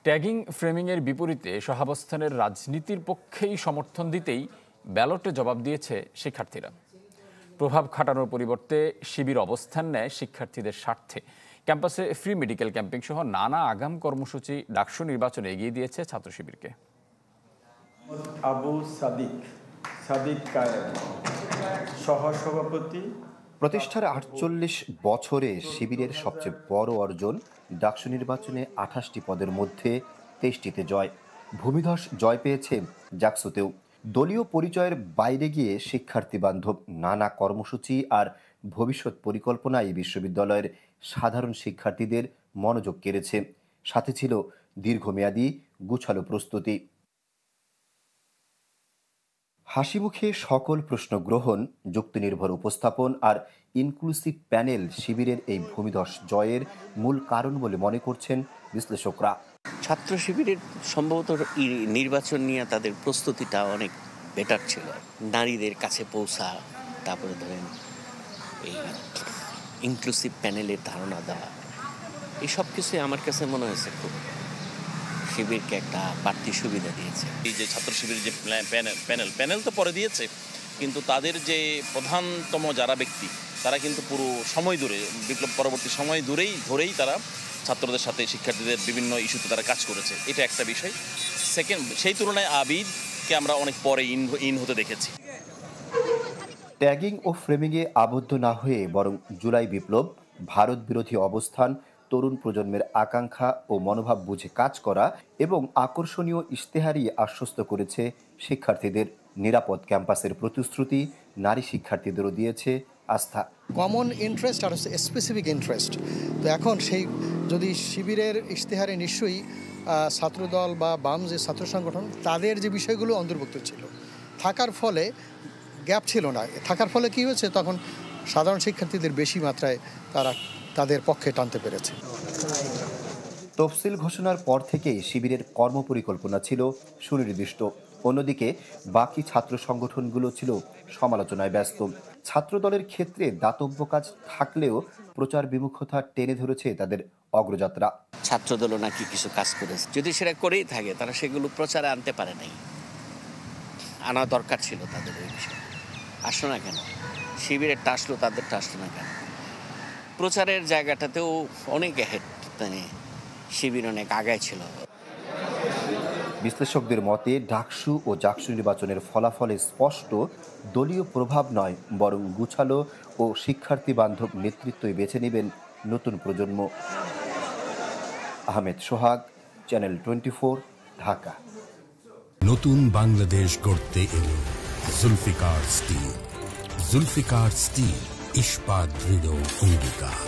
Tagging ফ্রেমিংয়ের বিপরীতে সহাবস্থানের রাজনীতির পক্ষেই সমর্থন দিতেই ব্যালটে জবাব দিয়েছে শিক্ষার্থীরা। প্রভাব খাটানোর পরিবর্তে শিবির অবস্থান নেয় শিক্ষার্থীদের স্বার্থে। ক্যাম্পাসে ফ্রি মেডিকেল ক্যাম্পিং সহ নানা আগাম কর্মসূচি ডাকসু নির্বাচনে এগিয়ে দিয়েছে ছাত্র শিবিরকে। আবু সাদিক সহসভাপতি। প্রতিষ্ঠার ৪৮ বছরে শিবিরের সবচেয়ে বড় অর্জন ডাকসু নির্বাচনে ২৮টি পদের মধ্যে ২৩টিতে জয়। ভূমিধস জয় পেয়েছে জাকসুতেও। দলীয় পরিচয়ের বাইরে গিয়ে শিক্ষার্থী বান্ধব নানা কর্মসূচি আর ভবিষ্যৎ পরিকল্পনায় বিশ্ববিদ্যালয়ের সাধারণ শিক্ষার্থীদের মনোযোগ কেড়েছে। সাথে ছিল দীর্ঘমেয়াদী গুছালো প্রস্তুতি। হাসিমুখে সকল প্রশ্ন গ্রহণ, যুক্তিনির্ভর উপস্থাপন আর ইনক্লুসিভ প্যানেল শিবিরের এই ভূমিধস জয়ের মূল কারণ বলে মনে করছেন বিশ্লেষকরা। ছাত্র শিবিরের সম্ভবত নির্বাচন নিয়ে তাদের প্রস্তুতিটা অনেক বেটার ছিল। নারীদের কাছে পৌঁছা, তারপরে ধরেন এই ইনক্লুসিভ প্যানেলের ধারণা দেওয়া, এই সব কিছুই আমার কাছে মনে হয়েছে খুব শিবিরকে একটা বাড়তি সুবিধা দিয়েছে। এই যে ছাত্র শিবিরের যে প্যানেল তো পরে দিয়েছে, কিন্তু তাদের যে প্রধানতম যারা ব্যক্তি তারা কিন্তু পুরো সময় ধরে, বিপ্লব পরবর্তী সময় ধরেই তারা ছাত্রদের সাথে শিক্ষার্থীদের বিভিন্ন ইস্যুতে তারা কাজ করেছে। এটা একটা বিষয়। সেকেন্ড, সেই তুলনায় আবিদকে আমরা অনেক পরে ইন হতে দেখেছি। ট্যাগিং ও ফ্রেমিংয়ে আবদ্ধ না হয়ে বরং জুলাই বিপ্লব, ভারত বিরোধী অবস্থান, তরুণ প্রজন্মের আকাঙ্ক্ষা ও মনোভাব বুঝে কাজ করা এবং আকর্ষণীয় ইশতেহারই আশ্বস্ত করেছে শিক্ষার্থীদের। নিরাপদ ক্যাম্পাসের প্রতিশ্রুতি নারী শিক্ষার্থীদেরও দিয়েছে আস্থা। কমন ইন্টারেস্ট আর স্পেসিফিক ইন্টারেস্ট, তো এখন সেই যদি শিবিরের ইশতেহারে নিশ্চয়ই ছাত্রদল বা বাম যে ছাত্র সংগঠন তাদের যে বিষয়গুলো অন্তর্ভুক্ত ছিল, থাকার ফলে গ্যাপ ছিল না। থাকার ফলে কি হয়েছে, তখন সাধারণ শিক্ষার্থীদের বেশি মাত্রায় তারা তাদের পক্ষে টানতে পেরেছে। তফসিল ঘোষণার পর থেকেই শিবিরের কর্মপরিকল্পনা ছিল সুনির্দিষ্ট। অন্যদিকে বাকি ছাত্র সংগঠনগুলো ছিল সমালোচনায় ব্যস্ত। ছাত্রদলের ক্ষেত্রে দাতব্য কাজ থাকলেও প্রচার বিমুখতা টেনে ধরেছে তাদের অগ্রযাত্রা। ছাত্রদলও নাকি কিছু কাজ করেছে, যদি সেটা করেই থাকে তারা সেগুলো প্রচারে আনতে পারে নাই। আনা দরকার ছিল তাদের ওই বিষয়ে। আসলো না কেন? শিবিরেরটা আসলো, তাদেরটা আসলো না কেন? প্রচারের জায়গাটাতেও অনেক হেড, মানে শিবির অনেক আগায় ছিল। বিশ্লেষকদের মতে ডাকসু ও জাকসু নির্বাচনের ফলাফলে স্পষ্ট দলীয় প্রভাব নয়, বরং গুছালো ও শিক্ষার্থী বান্ধব নেতৃত্বই বেছে নেবেন নতুন প্রজন্ম। আহমেদ সোহাগ, চ্যানেল 24, ঢাকা। নতুন বাংলাদেশ গড়তে এলো জুলফিকার স্টিল। জুলফিকার স্টিল, ইস্পাত দৃঢ় অঙ্গীকার।